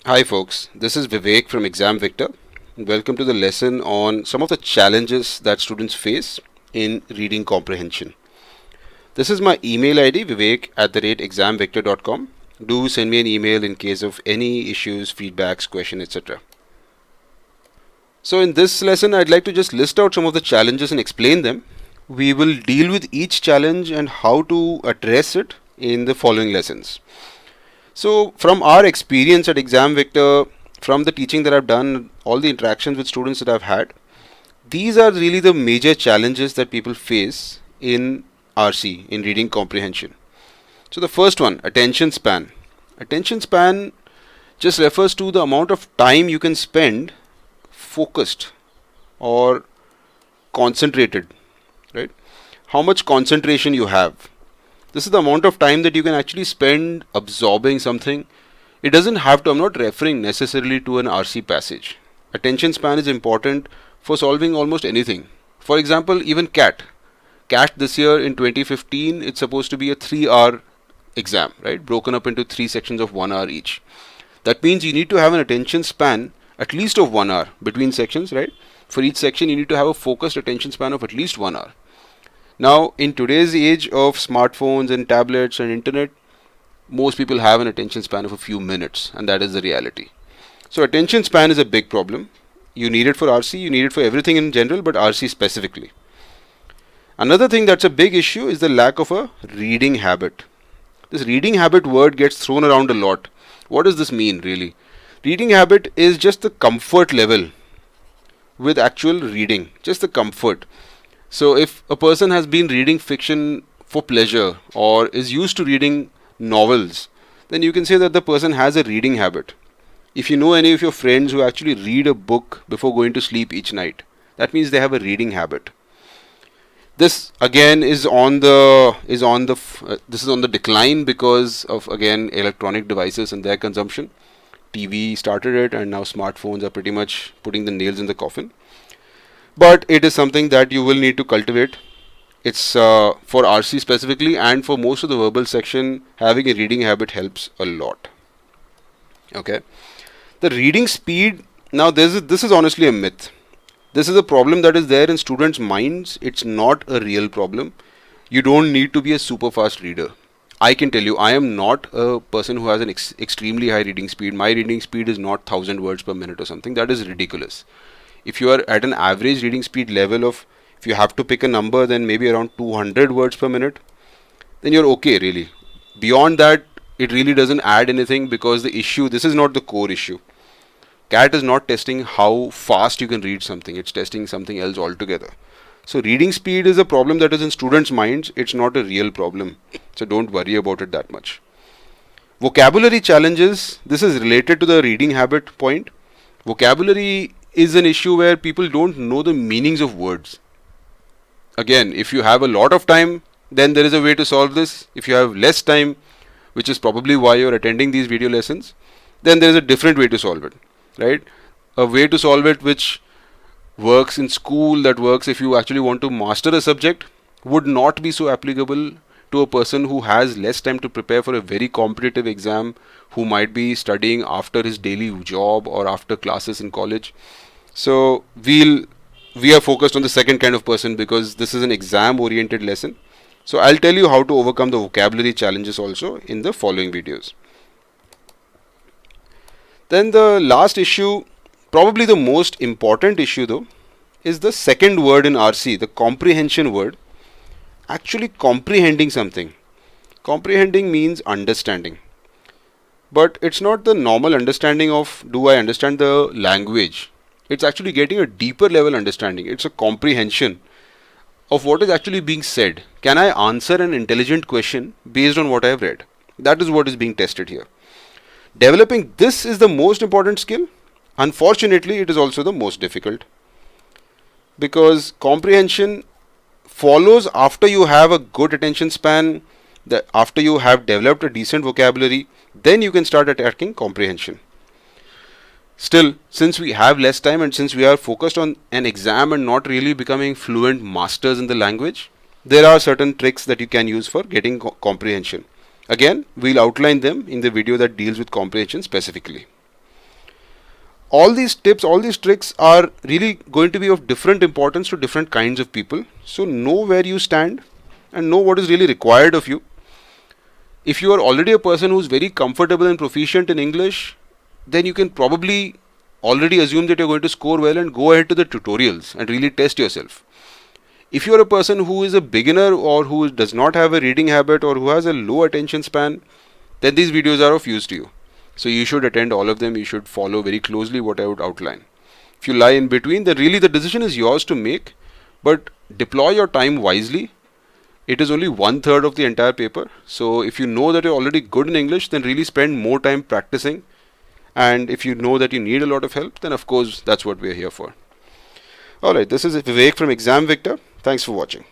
Hi folks, this is Vivek from ExamVictor. Welcome to the lesson on some of the challenges that students face in reading comprehension. This is my email ID vivek@examvictor.com. Do send me an email in case of any issues, feedbacks, questions, etc. So in this lesson I'd like to just list out some of the challenges and explain them. We will deal with each challenge and how to address it in the following lessons. So from our experience at ExamVictor, from the teaching that I've done, all the interactions with students that I've had, these are really the major challenges that people face in RC, in reading comprehension. So the first one, attention span. Attention span just refers to the amount of time you can spend focused or concentrated, right? How much concentration you have. This is the amount of time that you can actually spend absorbing something. It doesn't have to, I'm not referring necessarily to an RC passage. Attention span is important for solving almost anything. For example, even CLAT. CLAT this year in 2015, it's supposed to be a 3-hour exam, right? Broken up into 3 sections of 1 hour each. That means you need to have an attention span at least of 1 hour between sections, right? For each section, you need to have a focused attention span of at least 1 hour. Now, in today's age of smartphones and tablets and internet, most people have an attention span of a few minutes, and that is the reality. So, attention span is a big problem. You need it for RC, you need it for everything in general, but RC specifically. Another thing that's a big issue is the lack of a reading habit. This reading habit word gets thrown around a lot. What does this mean, really? Reading habit is just the comfort level with actual reading, just the comfort. So if a person has been reading fiction for pleasure or is used to reading novels, then you can say that the person has a reading habit. If you know any of your friends who actually read a book before going to sleep each night, that means they have a reading habit. This again is on the decline because of again electronic devices and their consumption. TV started it, and now smartphones are pretty much putting the nails in the coffin. But it is something that you will need to cultivate. It's for RC specifically, and for most of the verbal section, having a reading habit helps a lot. Okay, the reading speed. Now, this is honestly a myth. This is a problem that is there in students' minds. It's not a real problem. You don't need to be a super fast reader. I can tell you, I am not a person who has an extremely high reading speed. My reading speed is not 1000 words per minute or something. That is ridiculous. If you are at an average reading speed level of, if you have to pick a number, then maybe around 200 words per minute, then you're okay, really. Beyond that, it really doesn't add anything, because the issue, this is not the core issue. CLAT is not testing how fast you can read something, it's testing something else altogether. So reading speed is a problem that is in students' minds, it's not a real problem. So don't worry about it that much. Vocabulary challenges, this is related to the reading habit point. Vocabulary is an issue where people don't know the meanings of words. Again, if you have a lot of time, then there is a way to solve this. If you have less time, which is probably why you're attending these video lessons, then there is a different way to solve it, right? A way to solve it which works in school, that works if you actually want to master a subject, would not be so applicable to a person who has less time to prepare for a very competitive exam, who might be studying after his daily job or after classes in college. So we are focused on the second kind of person, because this is an exam oriented lesson. So I'll tell you how to overcome the vocabulary challenges also in the following videos. Then the last issue, probably the most important issue though, is the second word in RC, the comprehension word. Actually comprehending something. Comprehending means understanding. But it's not the normal understanding of, do I understand the language? It's actually getting a deeper level understanding. It's a comprehension of what is actually being said. Can I answer an intelligent question based on what I have read? That is what is being tested here. Developing this is the most important skill. Unfortunately, it is also the most difficult, because comprehension follows after you have a good attention span, after you have developed a decent vocabulary, then you can start attacking comprehension. Still, since we have less time and since we are focused on an exam and not really becoming fluent masters in the language, there are certain tricks that you can use for getting comprehension. Again, we'll outline them in the video that deals with comprehension specifically. All these tips, all these tricks are really going to be of different importance to different kinds of people. So know where you stand and know what is really required of you. If you are already a person who's very comfortable and proficient in English, then you can probably already assume that you're going to score well and go ahead to the tutorials and really test yourself. If you are a person who is a beginner or who does not have a reading habit or who has a low attention span, then these videos are of use to you. So you should attend all of them. You should follow very closely what I would outline. If you lie in between, then really the decision is yours to make, but deploy your time wisely. It is only 1/3 of the entire paper. So if you know that you're already good in English, then really spend more time practicing. And if you know that you need a lot of help, then of course that's what we're here for. Alright, this is Vivek from ExamVictor. Thanks for watching.